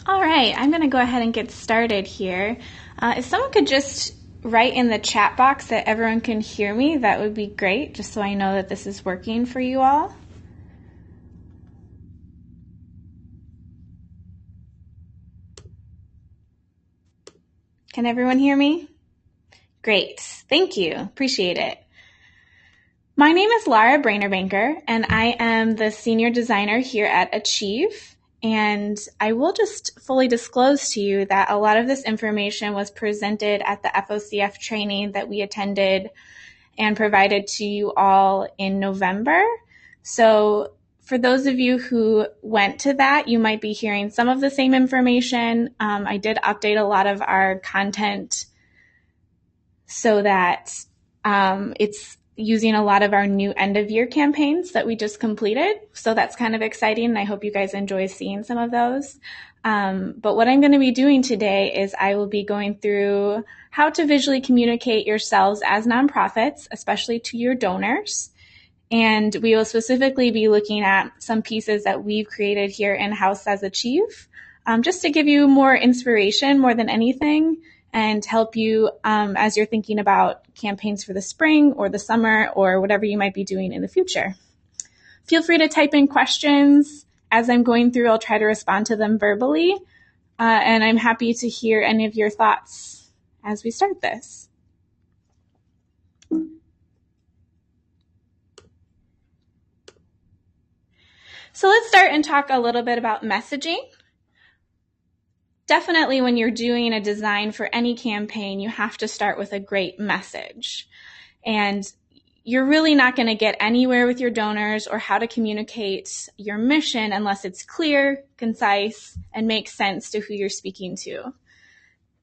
All right, I'm going to go ahead and get started here. If someone could just write in the chat box that everyone can hear me, that would be great, just so I know that this is working for you all. Can everyone hear me? Great, thank you, appreciate it. My name is Lara Brainerbanker, and I am the Senior Designer here at Achieve. And I will just fully disclose to you that a lot of this information was presented at the FOCF training that we attended and provided to you all in November. So for those of you who went to that, you might be hearing some of the same information. I did update a lot of our content so that it's using a lot of our new end-of-year campaigns that we just completed. So that's kind of exciting, and I hope you guys enjoy seeing some of those. But what I'm going to be doing today is I will be going through how to visually communicate yourselves as nonprofits, especially to your donors. And we will specifically be looking at some pieces that we've created here in-house as Achieve, just to give you more inspiration more than anything, and help you as you're thinking about campaigns for the spring or the summer or whatever you might be doing in the future. Feel free to type in questions. As I'm going through, I'll try to respond to them verbally, and I'm happy to hear any of your thoughts as we start this. So let's start and talk a little bit about messaging. Definitely when you're doing a design for any campaign, you have to start with a great message. And you're really not going to get anywhere with your donors or how to communicate your mission unless it's clear, concise, and makes sense to who you're speaking to.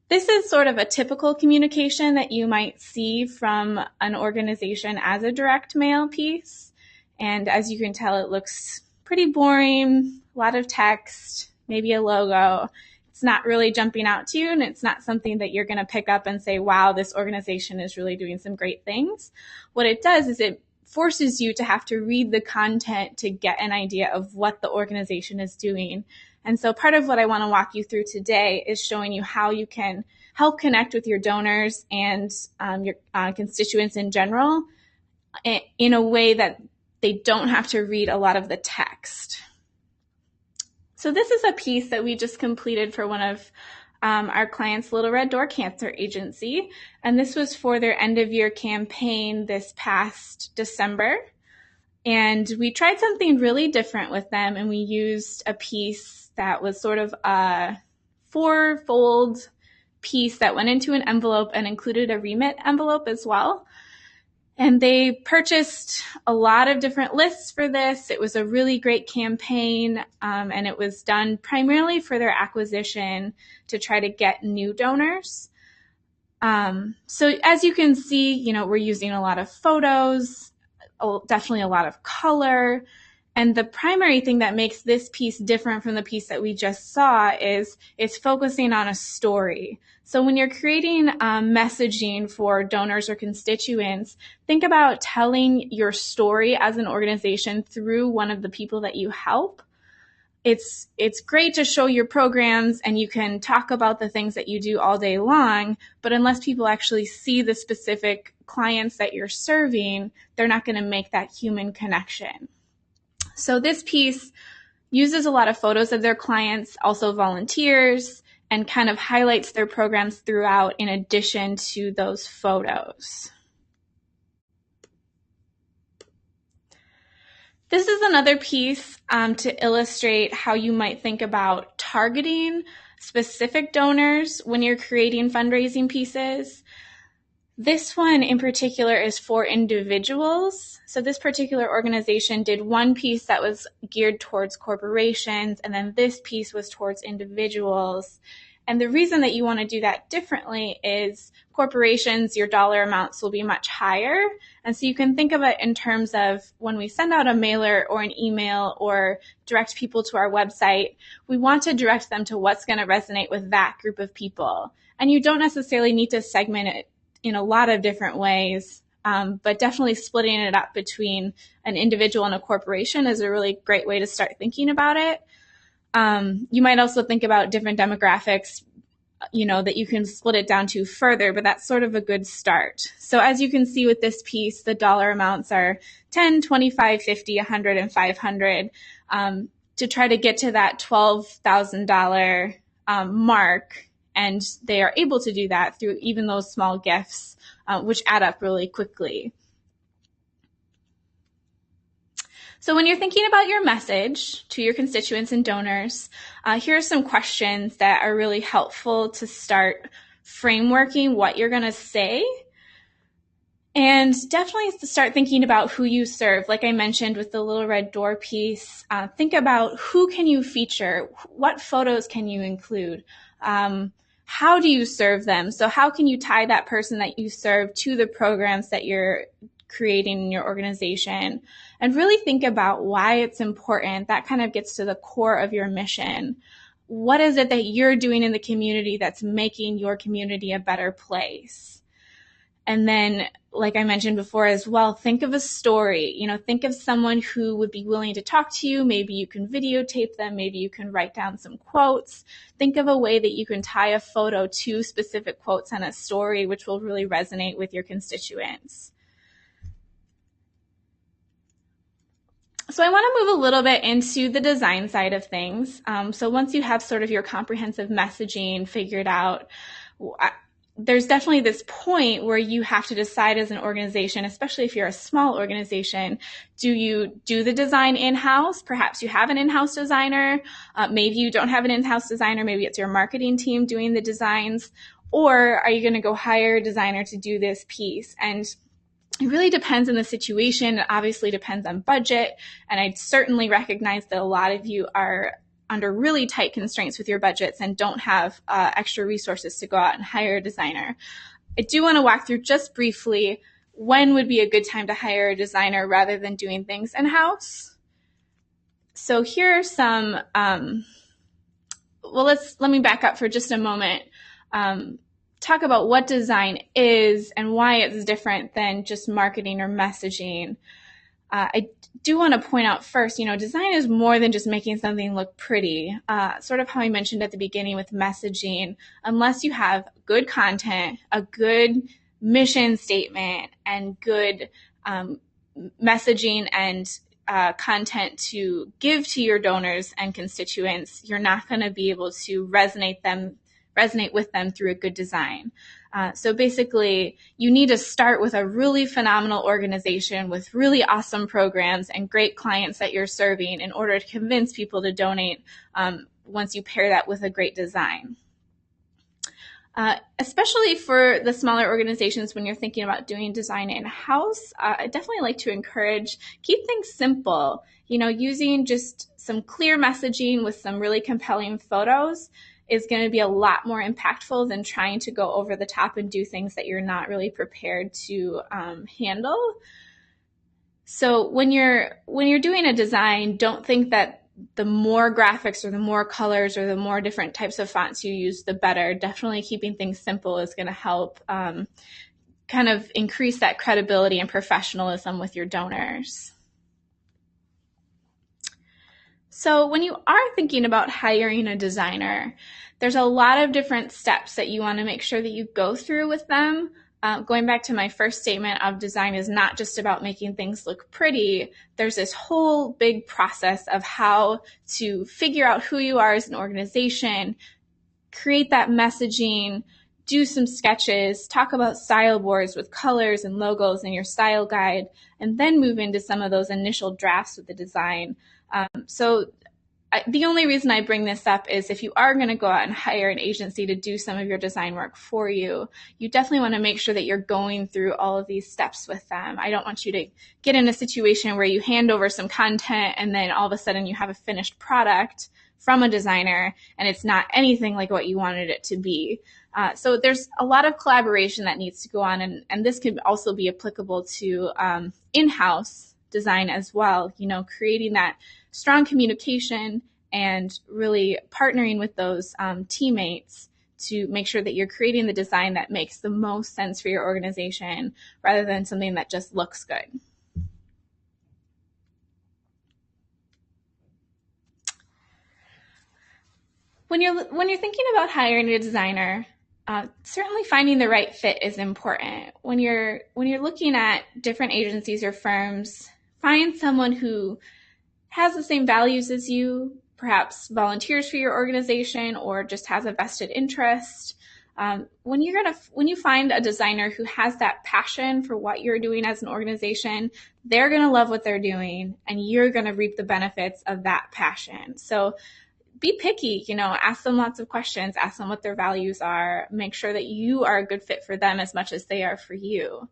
This is sort of a typical communication that you might see from an organization as a direct mail piece. And as you can tell, it looks pretty boring, a lot of text, maybe a logo. It's not really jumping out to you, and it's not something that you're going to pick up and say, wow, this organization is really doing some great things. What it does is it forces you to have to read the content to get an idea of what the organization is doing. And so part of what I want to walk you through today is showing you how you can help connect with your donors and your constituents in general in a way that they don't have to read a lot of the text. So this is a piece that we just completed for one of our clients, Little Red Door Cancer Agency, and this was for their end-of-year campaign this past December. And we tried something really different with them, and we used a piece that was sort of a four-fold piece that went into an envelope and included a remit envelope as well. And they purchased a lot of different lists for this. It was a really great campaign, and it was done primarily for their acquisition to try to get new donors. So as you can see, we're using a lot of photos, definitely a lot of color. And the primary thing that makes this piece different from the piece that we just saw is it's focusing on a story. So when you're creating messaging for donors or constituents, think about telling your story as an organization through one of the people that you help. It's great to show your programs and you can talk about the things that you do all day long, but unless people actually see the specific clients that you're serving, they're not going to make that human connection. So this piece uses a lot of photos of their clients, also volunteers, and kind of highlights their programs throughout in addition to those photos. This is another piece to illustrate how you might think about targeting specific donors when you're creating fundraising pieces. This one in particular is for individuals. So this particular organization did one piece that was geared towards corporations, and then this piece was towards individuals. And the reason that you want to do that differently is corporations, your dollar amounts will be much higher. And so you can think of it in terms of when we send out a mailer or an email or direct people to our website, we want to direct them to what's going to resonate with that group of people. And you don't necessarily need to segment it in a lot of different ways, but definitely splitting it up between an individual and a corporation is a really great way to start thinking about it. You might also think about different demographics, that you can split it down to further, but that's sort of a good start. So as you can see with this piece, the dollar amounts are 10, 25, 50, 100, and 500 to try to get to that $12,000 mark. And they are able to do that through even those small gifts, which add up really quickly. So when you're thinking about your message to your constituents and donors, here are some questions that are really helpful to start frameworking what you're going to say. And definitely to start thinking about who you serve. Like I mentioned with the little red door piece, think about who can you feature? What photos can you include? How do you serve them? So how can you tie that person that you serve to the programs that you're creating in your organization? And really think about why it's important. That kind of gets to the core of your mission. What is it that you're doing in the community that's making your community a better place? And then, like I mentioned before as well, think of a story. Think of someone who would be willing to talk to you. Maybe you can videotape them. Maybe you can write down some quotes. Think of a way that you can tie a photo to specific quotes and a story, which will really resonate with your constituents. So I want to move a little bit into the design side of things. So once you have sort of your comprehensive messaging figured out, there's definitely this point where you have to decide as an organization, especially if you're a small organization, do you do the design in-house? Perhaps you have an in-house designer. Maybe you don't have an in-house designer. Maybe it's your marketing team doing the designs. Or are you going to go hire a designer to do this piece? And it really depends on the situation. It obviously depends on budget. And I certainly recognize that a lot of you are under really tight constraints with your budgets and don't have extra resources to go out and hire a designer. I do want to walk through just briefly when would be a good time to hire a designer rather than doing things in-house. So here are some, let me back up for just a moment. Talk about what design is and why it's different than just marketing or messaging. I do want to point out first, design is more than just making something look pretty. Sort of how I mentioned at the beginning with messaging, unless you have good content, a good mission statement, and good messaging and content to give to your donors and constituents, you're not going to be able to resonate with them through a good design. So basically, you need to start with a really phenomenal organization with really awesome programs and great clients that you're serving in order to convince people to donate once you pair that with a great design. Especially for the smaller organizations, when you're thinking about doing design in-house, I definitely like to encourage, keep things simple. Using just some clear messaging with some really compelling photos is going to be a lot more impactful than trying to go over the top and do things that you're not really prepared to handle. So when you're doing a design, don't think that the more graphics or the more colors or the more different types of fonts you use, the better. Definitely keeping things simple is going to help kind of increase that credibility and professionalism with your donors. So when you are thinking about hiring a designer, there's a lot of different steps that you want to make sure that you go through with them. Going back to my first statement of design is not just about making things look pretty. There's this whole big process of how to figure out who you are as an organization, create that messaging, do some sketches, talk about style boards with colors and logos in your style guide, and then move into some of those initial drafts of the design. The only reason I bring this up is if you are going to go out and hire an agency to do some of your design work for you, you definitely want to make sure that you're going through all of these steps with them. I don't want you to get in a situation where you hand over some content and then all of a sudden you have a finished product from a designer and it's not anything like what you wanted it to be. So there's a lot of collaboration that needs to go on, and this could also be applicable to in-house design as well, creating that strong communication and really partnering with those teammates to make sure that you're creating the design that makes the most sense for your organization rather than something that just looks good. When you're thinking about hiring a designer, certainly finding the right fit is important. When you're looking at different agencies or firms, find someone who has the same values as you, perhaps volunteers for your organization, or just has a vested interest. When you find a designer who has that passion for what you're doing as an organization, they're going to love what they're doing, and you're going to reap the benefits of that passion. So be picky, ask them lots of questions, ask them what their values are, make sure that you are a good fit for them as much as they are for you.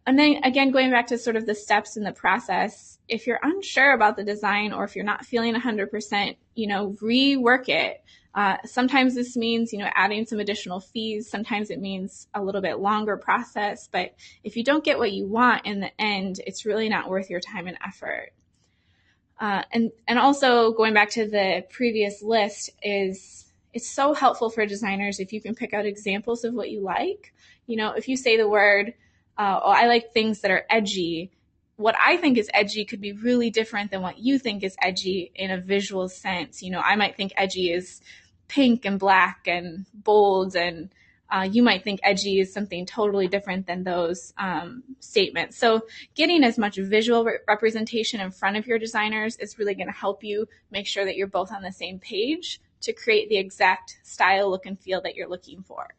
And then again, going back to sort of the steps in the process, if you're unsure about the design or if you're not feeling 100%, rework it. Sometimes this means, adding some additional fees. Sometimes it means a little bit longer process. But if you don't get what you want in the end, it's really not worth your time and effort. And also going back to the previous list it's so helpful for designers if you can pick out examples of what you like. If you say the word, I like things that are edgy, what I think is edgy could be really different than what you think is edgy in a visual sense. I might think edgy is pink and black and bold, and you might think edgy is something totally different than those statements. So getting as much visual representation in front of your designers is really going to help you make sure that you're both on the same page to create the exact style, look, and feel that you're looking for.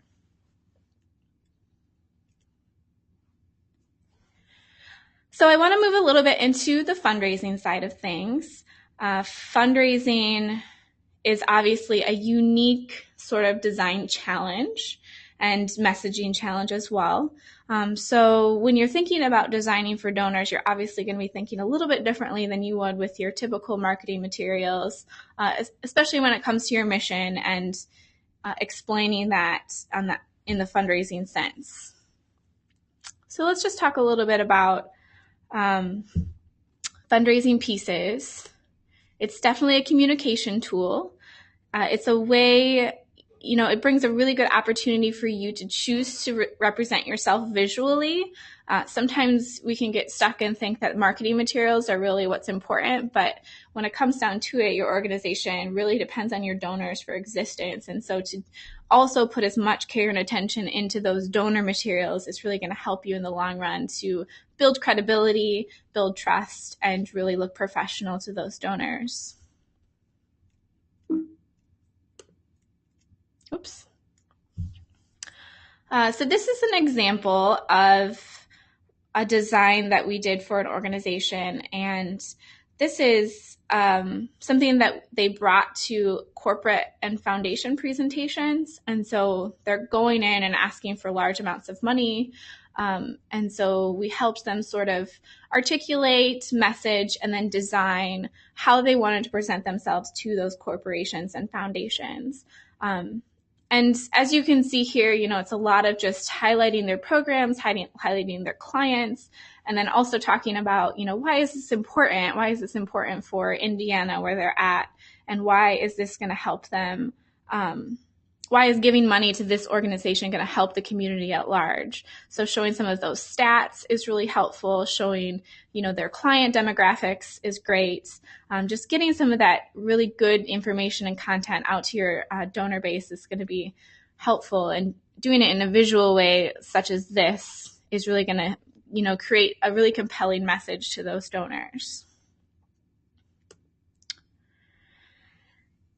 So I want to move a little bit into the fundraising side of things. Fundraising is obviously a unique sort of design challenge and messaging challenge as well. So when you're thinking about designing for donors, you're obviously going to be thinking a little bit differently than you would with your typical marketing materials, especially when it comes to your mission and explaining that in the fundraising sense. So let's just talk a little bit about fundraising pieces. It's definitely a communication tool. It's a way, it brings a really good opportunity for you to choose to represent yourself visually. Sometimes we can get stuck and think that marketing materials are really what's important, but when it comes down to it, your organization really depends on your donors for existence. And so to also put as much care and attention into those donor materials is really going to help you in the long run to build credibility, build trust, and really look professional to those donors. Oops. So this is an example of a design that we did for an organization, and this is something that they brought to corporate and foundation presentations, and so they're going in and asking for large amounts of money, and so we helped them sort of articulate, message, and then design how they wanted to present themselves to those corporations and foundations. And as you can see here, it's a lot of just highlighting their programs, highlighting their clients, and then also talking about, why is this important? Why is this important for Indiana where they're at? And why is this going to help them? Why is giving money to this organization going to help the community at large? So showing some of those stats is really helpful. Showing, their client demographics is great. Just getting some of that really good information and content out to your donor base is going to be helpful. And doing it in a visual way, such as this, is really going to, create a really compelling message to those donors.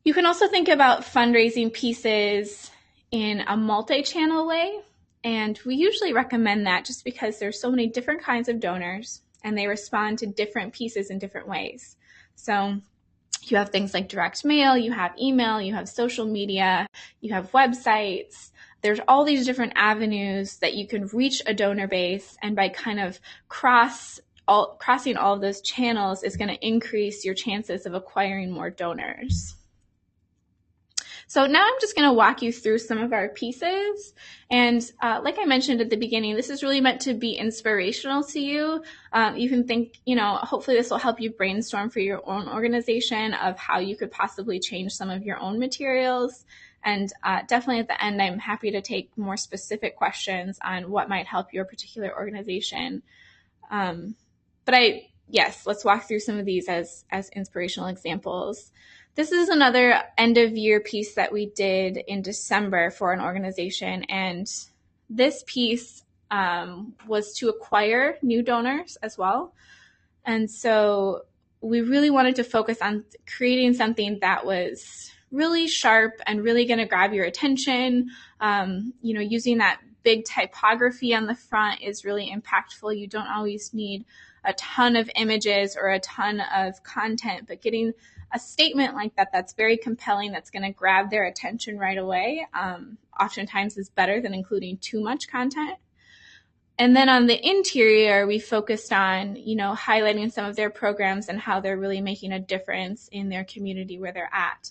You can also think about fundraising pieces in a multi-channel way, and we usually recommend that just because there's so many different kinds of donors and they respond to different pieces in different ways. So you have things like direct mail, you have email, you have social media, you have websites. There's all these different avenues that you can reach a donor base, and by kind of crossing all of those channels is going to increase your chances of acquiring more donors. So now I'm just going to walk you through some of our pieces. And like I mentioned at the beginning, this is really meant to be inspirational to you. You can think, hopefully this will help you brainstorm for your own organization of how you could possibly change some of your own materials. And definitely at the end, I'm happy to take more specific questions on what might help your particular organization. Let's walk through some of these as inspirational examples. This is another end of year piece that we did in December for an organization. And this piece was to acquire new donors as well. And so we really wanted to focus on creating something that was really sharp and really going to grab your attention. Using that big typography on the front is really impactful. You don't always need a ton of images or a ton of content, but getting a statement like that that's very compelling, that's going to grab their attention right away, oftentimes is better than including too much content. And then on the interior, we focused on, highlighting some of their programs and how they're really making a difference in their community where they're at.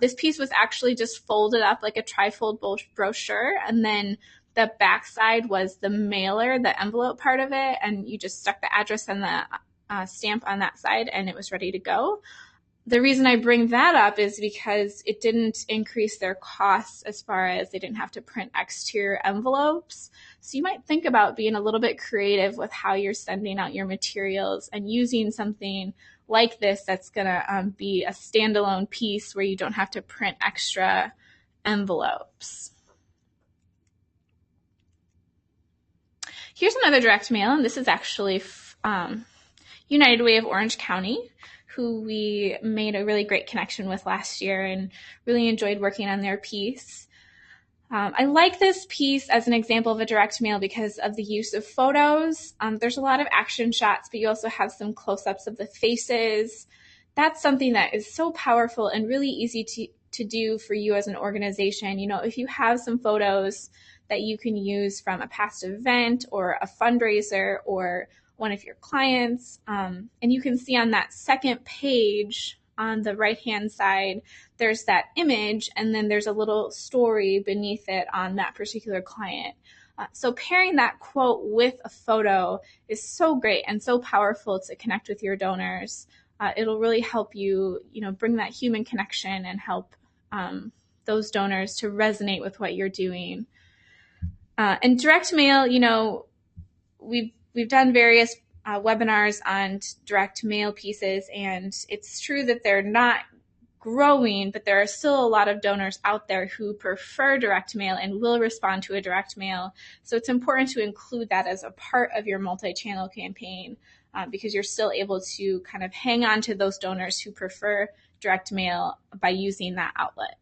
This piece was actually just folded up like a trifold brochure, and then the backside was the mailer, the envelope part of it, and you just stuck the address and the stamp on that side, and it was ready to go. The reason I bring that up is because it didn't increase their costs as far as they didn't have to print exterior envelopes. So you might think about being a little bit creative with how you're sending out your materials and using something like this that's going to be a standalone piece where you don't have to print extra envelopes. Here's another direct mail, and this is actually United Way of Orange County, who we made a really great connection with last year and really enjoyed working on their piece. I like this piece as an example of a direct mail because of the use of photos. There's a lot of action shots, but you also have some close-ups of the faces. That's something that is so powerful and really easy to do for you as an organization. If you have some photos that you can use from a past event or a fundraiser or one of your clients, and you can see on that second page on the right-hand side, there's that image, and then there's a little story beneath it on that particular client. So pairing that quote with a photo is so great and so powerful to connect with your donors. It'll really help you, bring that human connection and help those donors to resonate with what you're doing. And direct mail, we've done various webinars on direct mail pieces, and it's true that they're not growing, but there are still a lot of donors out there who prefer direct mail and will respond to a direct mail. So it's important to include that as a part of your multi-channel campaign because you're still able to kind of hang on to those donors who prefer direct mail by using that outlet.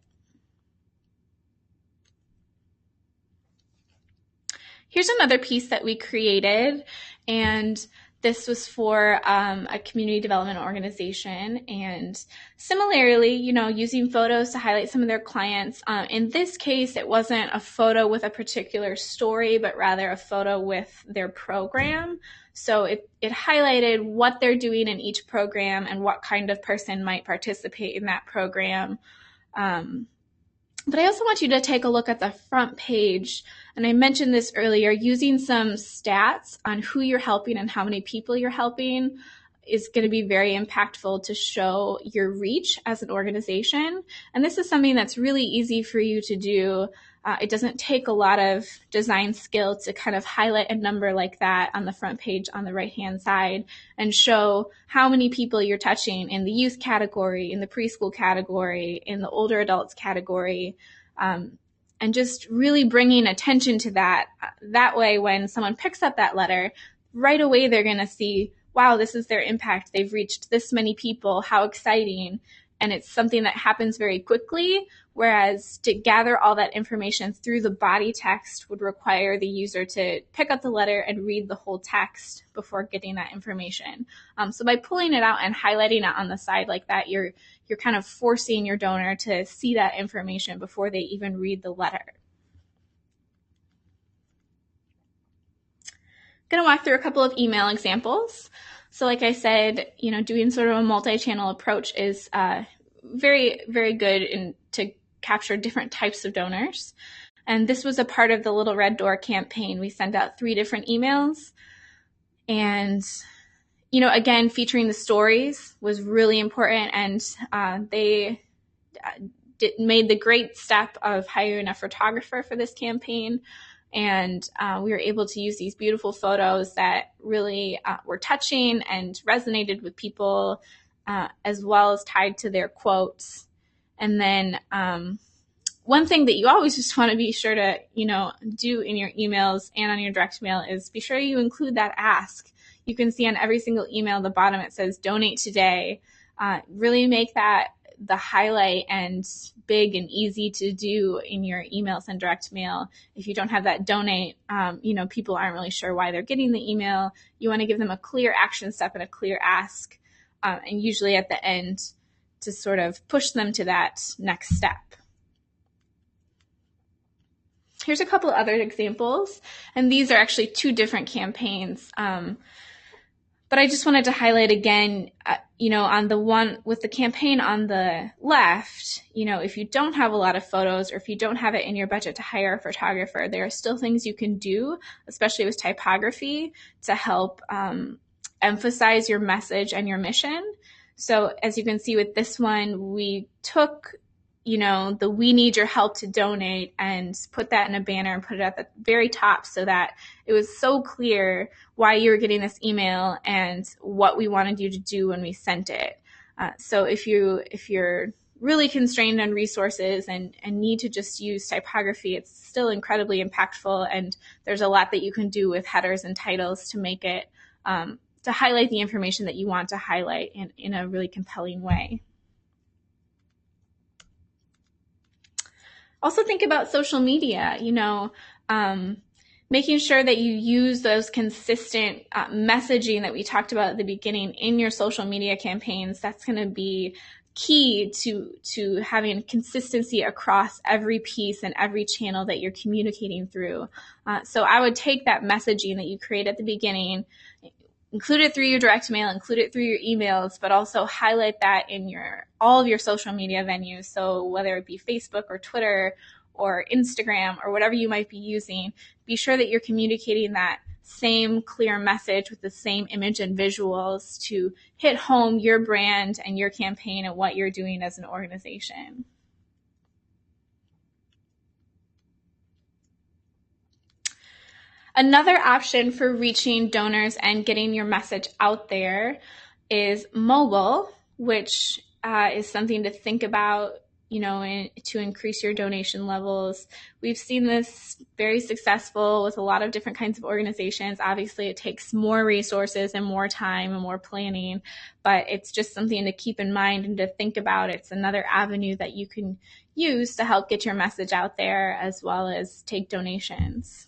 Here's another piece that we created, and this was for a community development organization. And similarly, using photos to highlight some of their clients. In this case, it wasn't a photo with a particular story, but rather a photo with their program. So it highlighted what they're doing in each program and what kind of person might participate in that program. But I also want you to take a look at the front page. And I mentioned this earlier, using some stats on who you're helping and how many people you're helping is going to be very impactful to show your reach as an organization. And this is something that's really easy for you to do. It doesn't take a lot of design skill to kind of highlight a number like that on the front page on the right-hand side and show how many people you're touching in the youth category, in the preschool category, in the older adults category, and just really bringing attention to that. That way, when someone picks up that letter, right away they're going to see, wow, this is their impact. They've reached this many people. How exciting. And it's something that happens very quickly, whereas to gather all that information through the body text would require the user to pick up the letter and read the whole text before getting that information. So by pulling it out and highlighting it on the side like that, you're kind of forcing your donor to see that information before they even read the letter. I'm going to walk through a couple of email examples. So like I said, doing sort of a multi-channel approach is very, very good to capture different types of donors. And this was a part of the Little Red Door campaign. We sent out 3 different emails. And, again, featuring the stories was really important. And they made the great step of hiring a photographer for this campaign. And we were able to use these beautiful photos that really were touching and resonated with people, as well as tied to their quotes. And then one thing that you always just want to be sure to, do in your emails and on your direct mail is be sure you include that ask. You can see on every single email at the bottom it says donate today. Really make that the highlight and big and easy to do in your emails and direct mail. If you don't have that donate, people aren't really sure why they're getting the email. You want to give them a clear action step and a clear ask, and usually at the end to sort of push them to that next step. Here's a couple of other examples, and these are actually two different campaigns. But I just wanted to highlight again, on the one with the campaign on the left, if you don't have a lot of photos or if you don't have it in your budget to hire a photographer, there are still things you can do, especially with typography, to help emphasize your message and your mission. So as you can see with this one, we took the "we need your help to donate" and put that in a banner and put it at the very top so that it was so clear why you were getting this email and what we wanted you to do when we sent it. So if you're really constrained on resources and need to just use typography, it's still incredibly impactful, and there's a lot that you can do with headers and titles to make it to highlight the information that you want to highlight in a really compelling way. Also think about social media, making sure that you use those consistent messaging that we talked about at the beginning in your social media campaigns. That's going to be key to having consistency across every piece and every channel that you're communicating through. So I would take that messaging that you create at the beginning, include it through your direct mail, include it through your emails, but also highlight that in all of your social media venues. So whether it be Facebook or Twitter or Instagram or whatever you might be using, be sure that you're communicating that same clear message with the same image and visuals to hit home your brand and your campaign and what you're doing as an organization. Another option for reaching donors and getting your message out there is mobile, which is something to think about, to increase your donation levels. We've seen this very successful with a lot of different kinds of organizations. Obviously, it takes more resources and more time and more planning, but it's just something to keep in mind and to think about. It's another avenue that you can use to help get your message out there as well as take donations.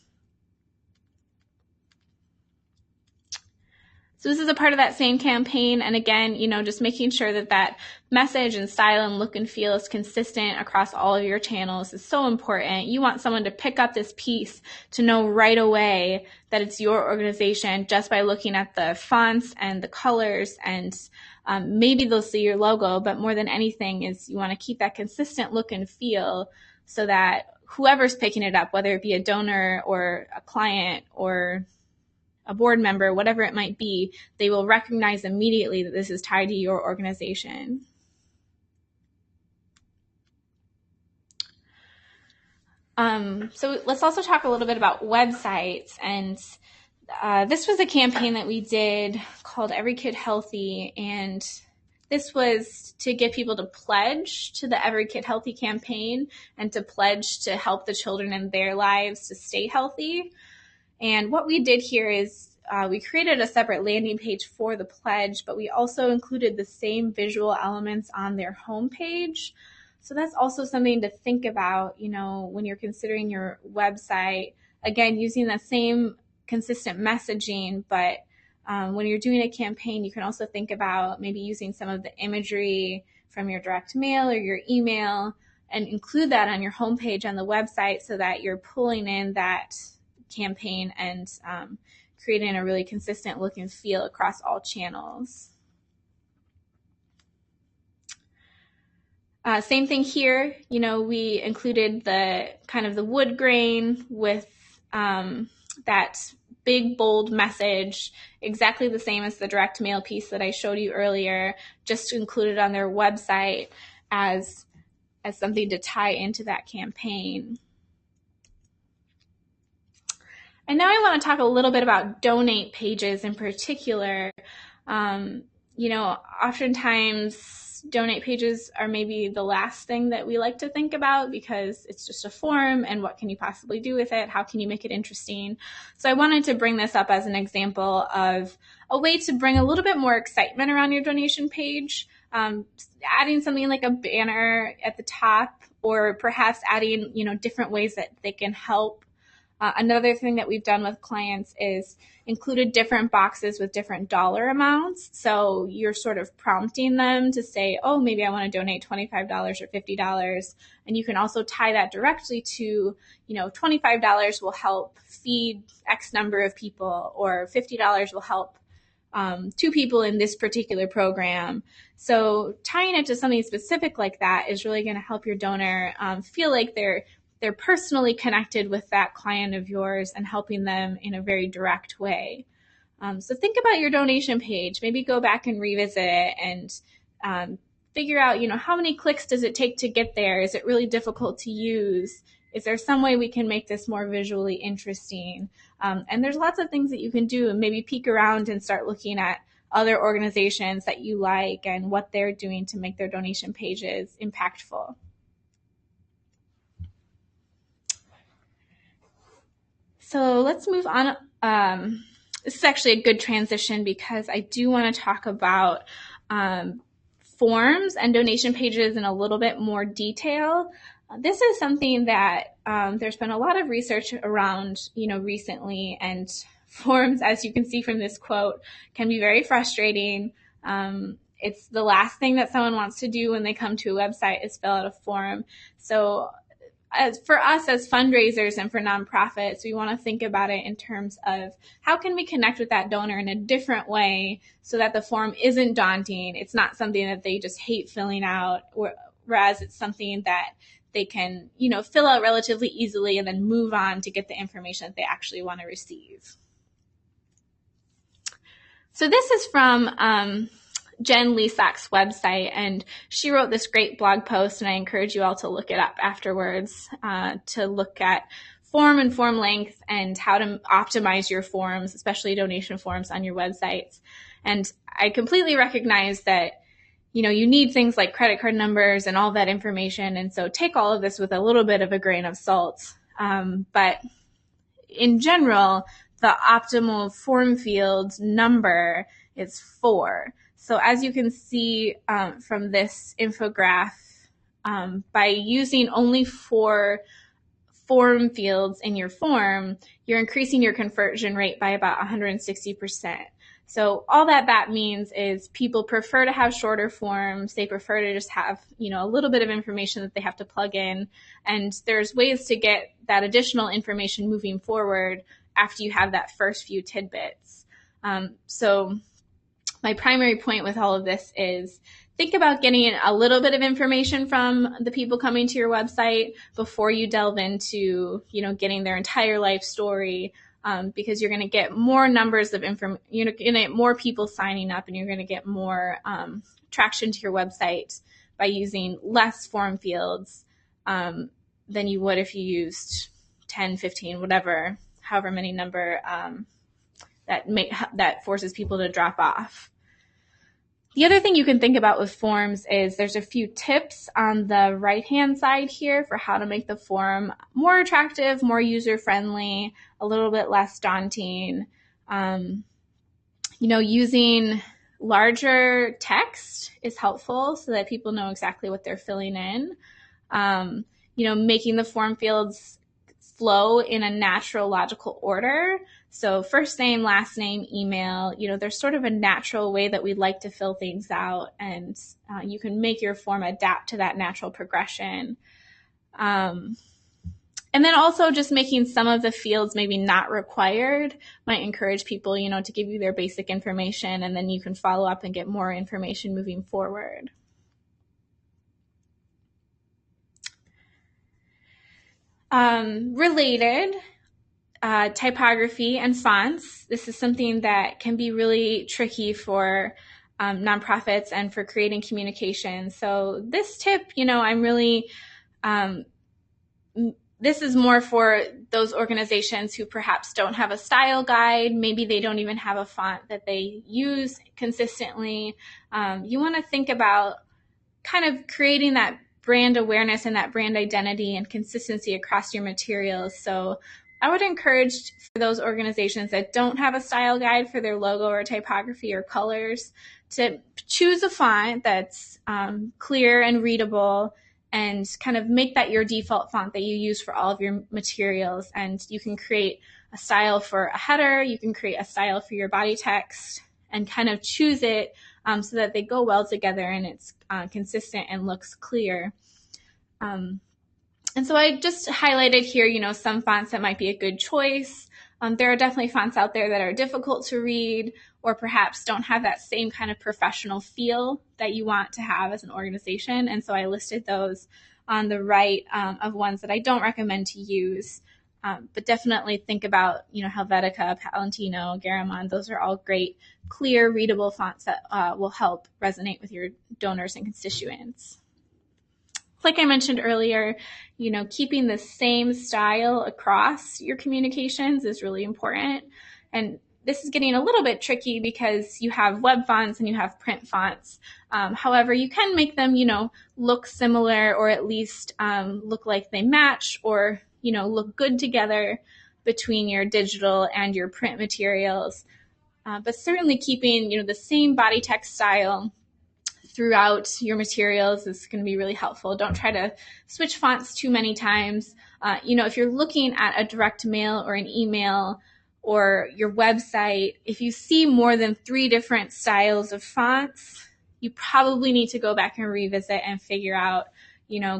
So this is a part of that same campaign. And again, just making sure that message and style and look and feel is consistent across all of your channels is so important. You want someone to pick up this piece to know right away that it's your organization just by looking at the fonts and the colors, and maybe they'll see your logo, but more than anything is you want to keep that consistent look and feel so that whoever's picking it up, whether it be a donor or a client or a board member, whatever it might be, they will recognize immediately that this is tied to your organization. So let's also talk a little bit about websites. And this was a campaign that we did called Every Kid Healthy. And this was to get people to pledge to the Every Kid Healthy campaign and to pledge to help the children in their lives to stay healthy. And what we did here is we created a separate landing page for the pledge, but we also included the same visual elements on their homepage. So that's also something to think about, when you're considering your website. Again, using the same consistent messaging, but when you're doing a campaign, you can also think about maybe using some of the imagery from your direct mail or your email and include that on your homepage on the website so that you're pulling in that campaign and creating a really consistent look and feel across all channels. Same thing here, we included the kind of the wood grain with that big bold message, exactly the same as the direct mail piece that I showed you earlier, just included on their website as something to tie into that campaign. And now I want to talk a little bit about donate pages in particular. Oftentimes donate pages are maybe the last thing that we like to think about because it's just a form, and what can you possibly do with it? How can you make it interesting? So I wanted to bring this up as an example of a way to bring a little bit more excitement around your donation page, adding something like a banner at the top, or perhaps adding, different ways that they can help. Another thing that we've done with clients is included different boxes with different dollar amounts. So you're sort of prompting them to say, oh, maybe I want to donate $25 or $50. And you can also tie that directly to, $25 will help feed X number of people, or $50 will help 2 people in this particular program. So tying it to something specific like that is really going to help your donor feel like they're personally connected with that client of yours and helping them in a very direct way. So think about your donation page. Maybe go back and revisit it and figure out, how many clicks does it take to get there? Is it really difficult to use? Is there some way we can make this more visually interesting? And there's lots of things that you can do, and maybe peek around and start looking at other organizations that you like and what they're doing to make their donation pages impactful. So let's move on. This is actually a good transition because I do want to talk about forms and donation pages in a little bit more detail. This is something that there's been a lot of research around, recently, and forms, as you can see from this quote, can be very frustrating. It's the last thing that someone wants to do when they come to a website is fill out a form. So for us as fundraisers and for nonprofits, we want to think about it in terms of how can we connect with that donor in a different way so that the form isn't daunting. It's not something that they just hate filling out, whereas it's something that they can, fill out relatively easily and then move on to get the information that they actually want to receive. So this is from Jen Lesak's website, and she wrote this great blog post, and I encourage you all to look it up afterwards to look at form and form length and how to optimize your forms, especially donation forms on your websites. And I completely recognize that you need things like credit card numbers and all that information, and so take all of this with a little bit of a grain of salt. But in general, the optimal form field number is 4. So as you can see from this infograph, by using only 4 form fields in your form, you're increasing your conversion rate by about 160%. So all that means is people prefer to have shorter forms. They prefer to just have, a little bit of information that they have to plug in. And there's ways to get that additional information moving forward after you have that first few tidbits. So my primary point with all of this is think about getting a little bit of information from the people coming to your website before you delve into, getting their entire life story, because you're going to get more numbers of information, you're going to get more people signing up, and you're going to get more traction to your website by using less form fields than you would if you used 10, 15, however many number that forces people to drop off. The other thing you can think about with forms is there's a few tips on the right-hand side here for how to make the form more attractive, more user-friendly, a little bit less daunting. Using larger text is helpful so that people know exactly what they're filling in. Making the form fields flow in a natural, logical order. So first name, last name, email, there's sort of a natural way that we'd like to fill things out, and you can make your form adapt to that natural progression. And then also just making some of the fields maybe not required might encourage people, to give you their basic information, and then you can follow up and get more information moving forward. Related, typography and fonts. This is something that can be really tricky for nonprofits and for creating communication. So this tip, I'm really, this is more for those organizations who perhaps don't have a style guide. Maybe they don't even have a font that they use consistently. You want to think about kind of creating that brand awareness and that brand identity and consistency across your materials. So I would encourage for those organizations that don't have a style guide for their logo or typography or colors to choose a font that's clear and readable, and kind of make that your default font that you use for all of your materials. And you can create a style for a header, you can create a style for your body text, and kind of choose it so that they go well together and it's consistent and looks clear. And so I just highlighted here, some fonts that might be a good choice. There are definitely fonts out there that are difficult to read, or perhaps don't have that same kind of professional feel that you want to have as an organization. And so I listed those on the right of ones that I don't recommend to use. But definitely think about, Helvetica, Palantino, Garamond. Those are all great, clear, readable fonts that will help resonate with your donors and constituents. Like I mentioned earlier, keeping the same style across your communications is really important. And this is getting a little bit tricky because you have web fonts and you have print fonts. However, you can make them, look similar, or at least look like they match, or, look good together between your digital and your print materials. But certainly keeping, the same body text style throughout your materials is going to be really helpful. Don't try to switch fonts too many times. If you're looking at a direct mail or an email or your website, if you see more than 3 different styles of fonts, you probably need to go back and revisit and figure out,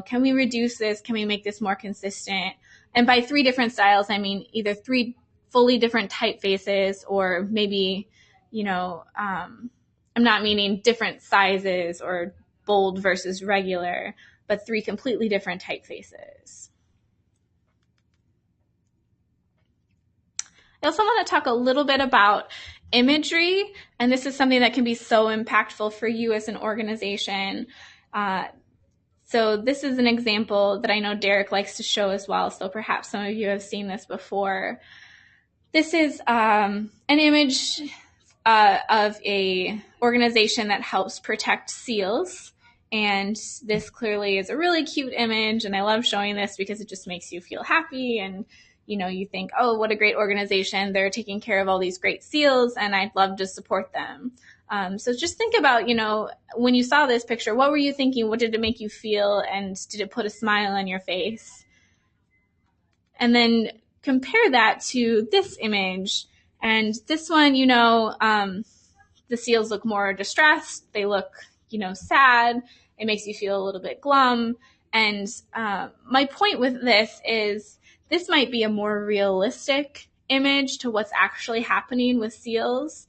can we reduce this? Can we make this more consistent? And by 3 different styles, I mean either 3 fully different typefaces, or maybe, I'm not meaning different sizes or bold versus regular, but 3 completely different typefaces. I also want to talk a little bit about imagery, and this is something that can be so impactful for you as an organization. So this is an example that I know Derek likes to show as well, so perhaps some of you have seen this before. This is an image of a organization that helps protect seals. And this clearly is a really cute image, and I love showing this because it just makes you feel happy, and you think, oh, what a great organization. They're taking care of all these great seals, and I'd love to support them. So just think about, when you saw this picture, what were you thinking? What did it make you feel? And did it put a smile on your face? And then compare that to this image. And this one, the seals look more distressed. They look, sad. It makes you feel a little bit glum. And my point with this is this might be a more realistic image to what's actually happening with seals.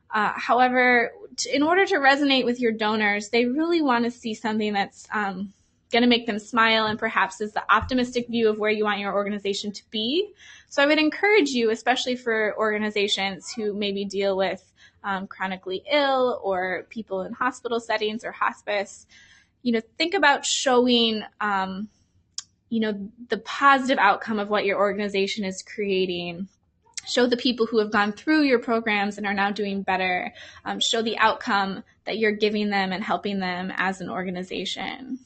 However, in order to resonate with your donors, they really want to see something that's going to make them smile and perhaps is the optimistic view of where you want your organization to be. So I would encourage you, especially for organizations who maybe deal with chronically ill or people in hospital settings or hospice, think about showing, the positive outcome of what your organization is creating. Show the people who have gone through your programs and are now doing better. Show the outcome that you're giving them and helping them as an organization.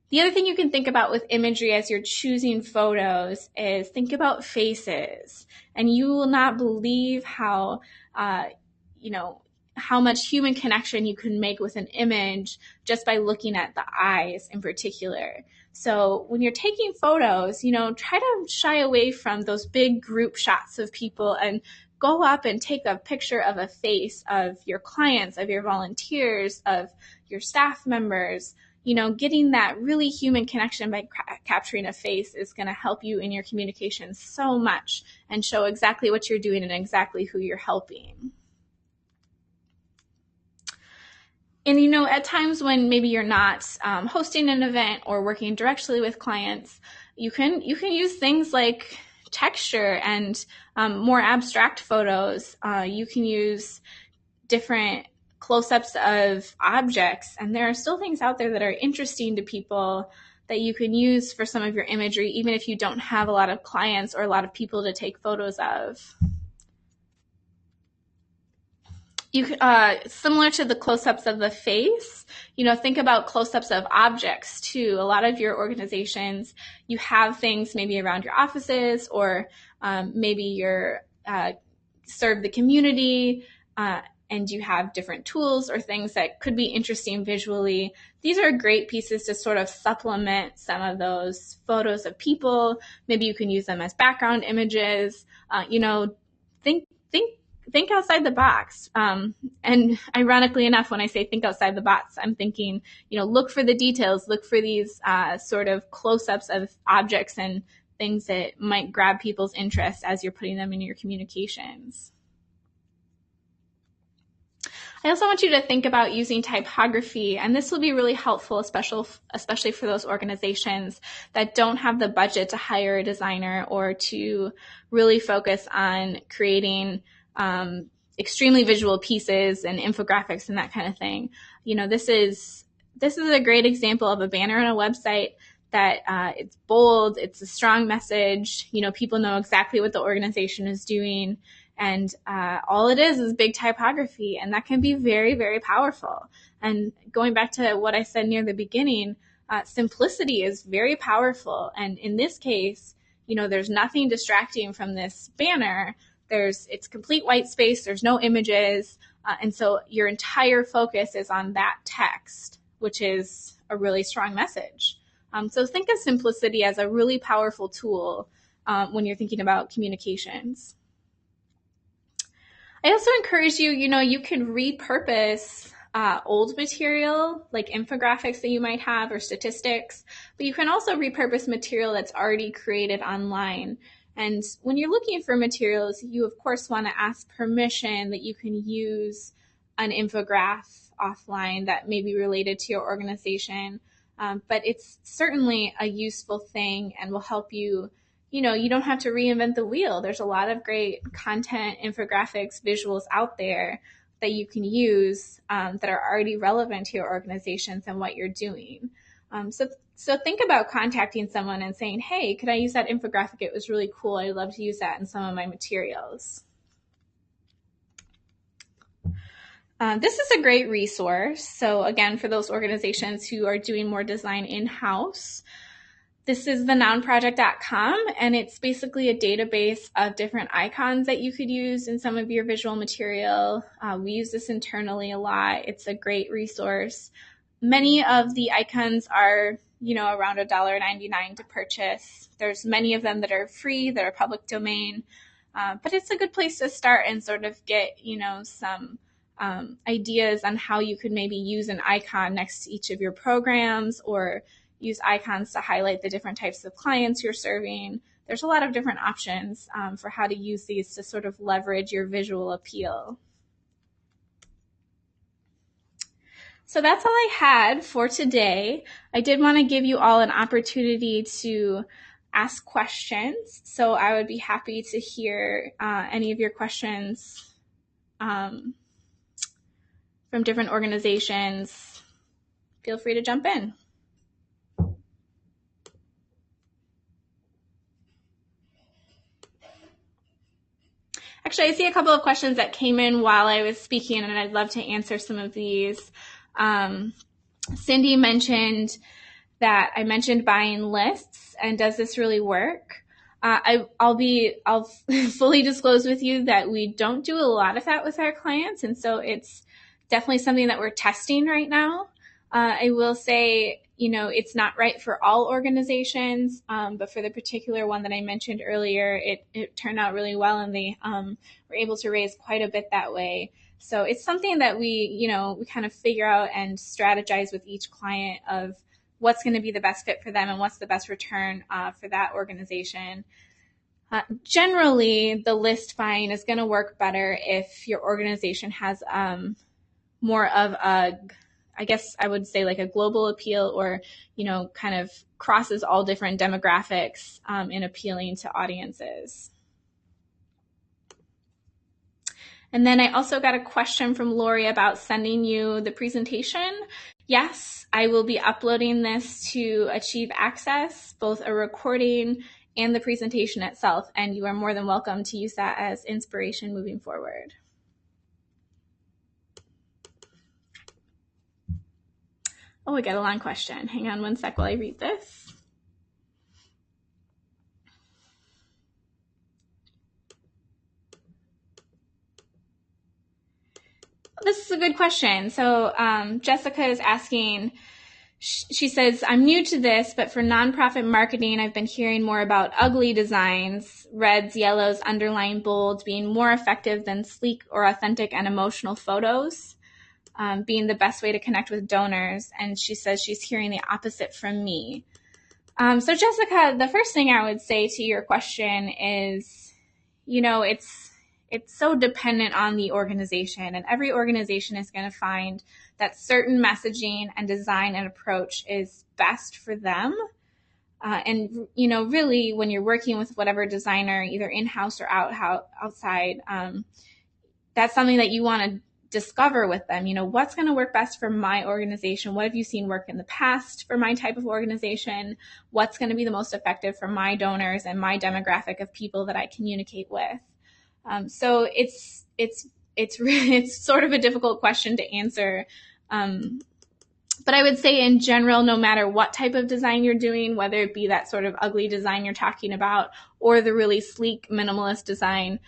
The other thing you can think about with imagery as you're choosing photos is think about faces. And you will not believe how, how much human connection you can make with an image just by looking at the eyes in particular. So when you're taking photos, try to shy away from those big group shots of people and go up and take a picture of a face of your clients, of your volunteers, of your staff members. Getting that really human connection by capturing a face is going to help you in your communication so much and show exactly what you're doing and exactly who you're helping. And, at times when maybe you're not hosting an event or working directly with clients, you can use things like texture and more abstract photos. You can use different close-ups of objects, and there are still things out there that are interesting to people that you can use for some of your imagery, even if you don't have a lot of clients or a lot of people to take photos of. Similar to the close-ups of the face, think about close-ups of objects too. A lot of your organizations, you have things maybe around your offices, or maybe you're serve the community, and you have different tools or things that could be interesting visually. These are great pieces to sort of supplement some of those photos of people. Maybe you can use them as background images. Think outside the box. And ironically enough, when I say think outside the box, I'm thinking, look for the details, look for these sort of close-ups of objects and things that might grab people's interest as you're putting them in your communications. I also want you to think about using typography, and this will be really helpful, especially for those organizations that don't have the budget to hire a designer or to really focus on creating extremely visual pieces and infographics and that kind of thing. This is a great example of a banner on a website that it's bold, it's a strong message, people know exactly what the organization is doing, and all it is big typography, and that can be very, very powerful. And going back to what I said near the beginning, simplicity is very powerful. And in this case, there's nothing distracting from this banner. It's complete white space, there's no images, and so your entire focus is on that text, which is a really strong message. So think of simplicity as a really powerful tool when you're thinking about communications. I also encourage you, you can repurpose old material, like infographics that you might have or statistics, but you can also repurpose material that's already created online. And when you're looking for materials, you of course want to ask permission that you can use an infographic offline that may be related to your organization. But it's certainly a useful thing and will help you. You don't have to reinvent the wheel. There's a lot of great content, infographics, visuals out there that you can use that are already relevant to your organizations and what you're doing. So think about contacting someone and saying, hey, could I use that infographic? It was really cool. I'd love to use that in some of my materials. This is a great resource. So again, for those organizations who are doing more design in-house, this is thenounproject.com, and it's basically a database of different icons that you could use in some of your visual material. We use this internally a lot. It's a great resource. Many of the icons are, around $1.99 to purchase. There's many of them that are free, that are public domain, but it's a good place to start and sort of get, some ideas on how you could maybe use an icon next to each of your programs, or use icons to highlight the different types of clients you're serving. There's a lot of different options for how to use these to sort of leverage your visual appeal. So that's all I had for today. I did want to give you all an opportunity to ask questions. So I would be happy to hear any of your questions from different organizations. Feel free to jump in. Actually, I see a couple of questions that came in while I was speaking, and I'd love to answer some of these. Cindy mentioned that I mentioned buying lists, and does this really work? I'll fully disclose with you that we don't do a lot of that with our clients, and so it's definitely something that we're testing right now. I will say, it's not right for all organizations, but for the particular one that I mentioned earlier, it turned out really well, and they were able to raise quite a bit that way. So it's something that we kind of figure out and strategize with each client of what's going to be the best fit for them and what's the best return for that organization. Generally, the list buying is going to work better if your organization has more of a, I guess I would say like a global appeal, or, kind of crosses all different demographics in appealing to audiences. And then I also got a question from Lori about sending you the presentation. Yes, I will be uploading this to Achieve Access, both a recording and the presentation itself, and you are more than welcome to use that as inspiration moving forward. Oh, I got a long question. Hang on one sec while I read this. This is a good question. So Jessica is asking, she says, I'm new to this, but for nonprofit marketing, I've been hearing more about ugly designs, reds, yellows, underlined, bold, being more effective than sleek or authentic and emotional photos, being the best way to connect with donors. And she says she's hearing the opposite from me. So Jessica, the first thing I would say to your question is, it's so dependent on the organization, and every organization is going to find that certain messaging and design and approach is best for them. And really, when you're working with whatever designer, either in-house or outside, that's something that you want to discover with them. What's going to work best for my organization? What have you seen work in the past for my type of organization? What's going to be the most effective for my donors and my demographic of people that I communicate with? So it's sort of a difficult question to answer. But I would say in general, no matter what type of design you're doing, whether it be that sort of ugly design you're talking about or the really sleek minimalist design,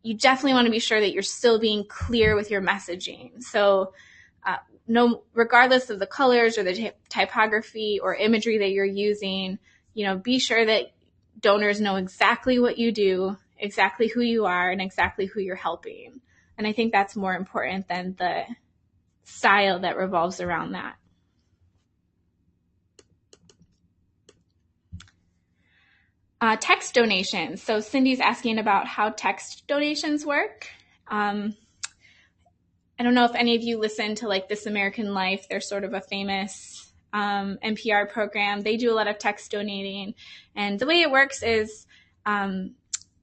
you definitely want to be sure that you're still being clear with your messaging. So regardless of the colors or the typography or imagery that you're using, be sure that donors know exactly what you do, exactly who you are, and exactly who you're helping. And I think that's more important than the style that revolves around that. Text donations. So Cindy's asking about how text donations work. I don't know if any of you listen to like This American Life. They're sort of a famous NPR program. They do a lot of text donating. And the way it works is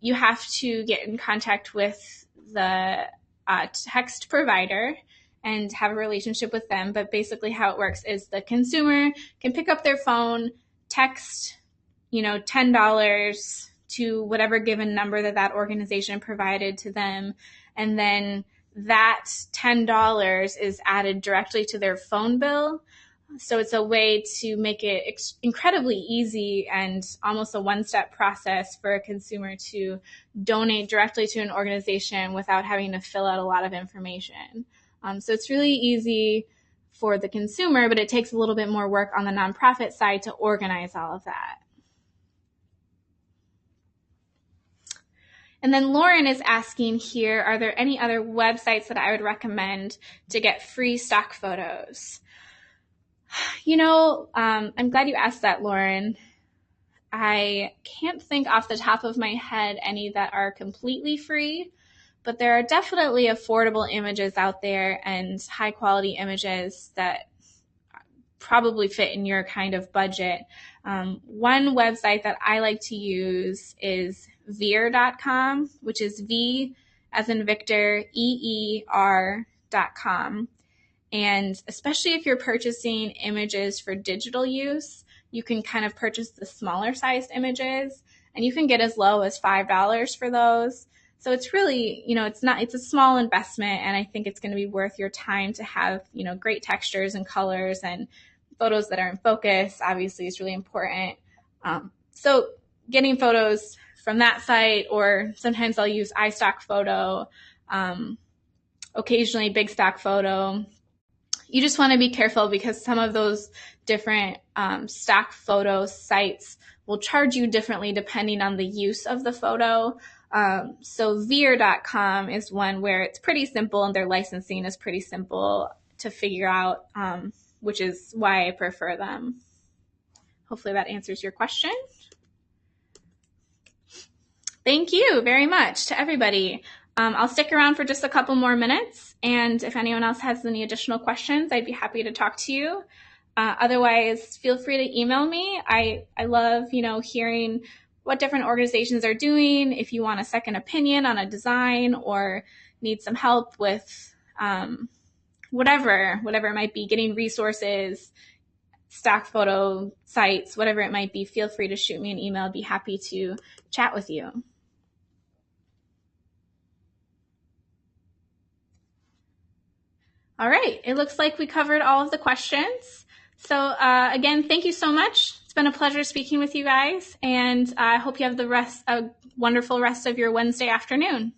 you have to get in contact with the text provider and have a relationship with them. But basically how it works is the consumer can pick up their phone, text, $10 to whatever given number that organization provided to them. And then that $10 is added directly to their phone bill. So it's a way to make it incredibly easy and almost a one-step process for a consumer to donate directly to an organization without having to fill out a lot of information. So it's really easy for the consumer, but it takes a little bit more work on the nonprofit side to organize all of that. And then Lauren is asking here, are there any other websites that I would recommend to get free stock photos? I'm glad you asked that, Lauren. I can't think off the top of my head any that are completely free, but there are definitely affordable images out there and high quality images that probably fit in your kind of budget. One website that I like to use is veer.com, which is V as in Victor, EER.com. And especially if you're purchasing images for digital use, you can kind of purchase the smaller sized images and you can get as low as $5 for those. So it's really, it's a small investment, and I think it's going to be worth your time to have, great textures and colors, and photos that are in focus obviously is really important. So getting photos from that site, or sometimes I'll use iStock Photo, occasionally Big Stock Photo. You just want to be careful because some of those different stock photo sites will charge you differently depending on the use of the photo. So veer.com is one where it's pretty simple and their licensing is pretty simple to figure out, which is why I prefer them. Hopefully that answers your question. Thank you very much to everybody. I'll stick around for just a couple more minutes, and if anyone else has any additional questions, I'd be happy to talk to you. Otherwise, feel free to email me. I love, hearing what different organizations are doing. If you want a second opinion on a design or need some help with whatever it might be, getting resources, stock photo sites, whatever it might be, feel free to shoot me an email. I'd be happy to chat with you. All right. It looks like we covered all of the questions. So again, thank you so much. It's been a pleasure speaking with you guys, and I hope you have a wonderful rest of your Wednesday afternoon.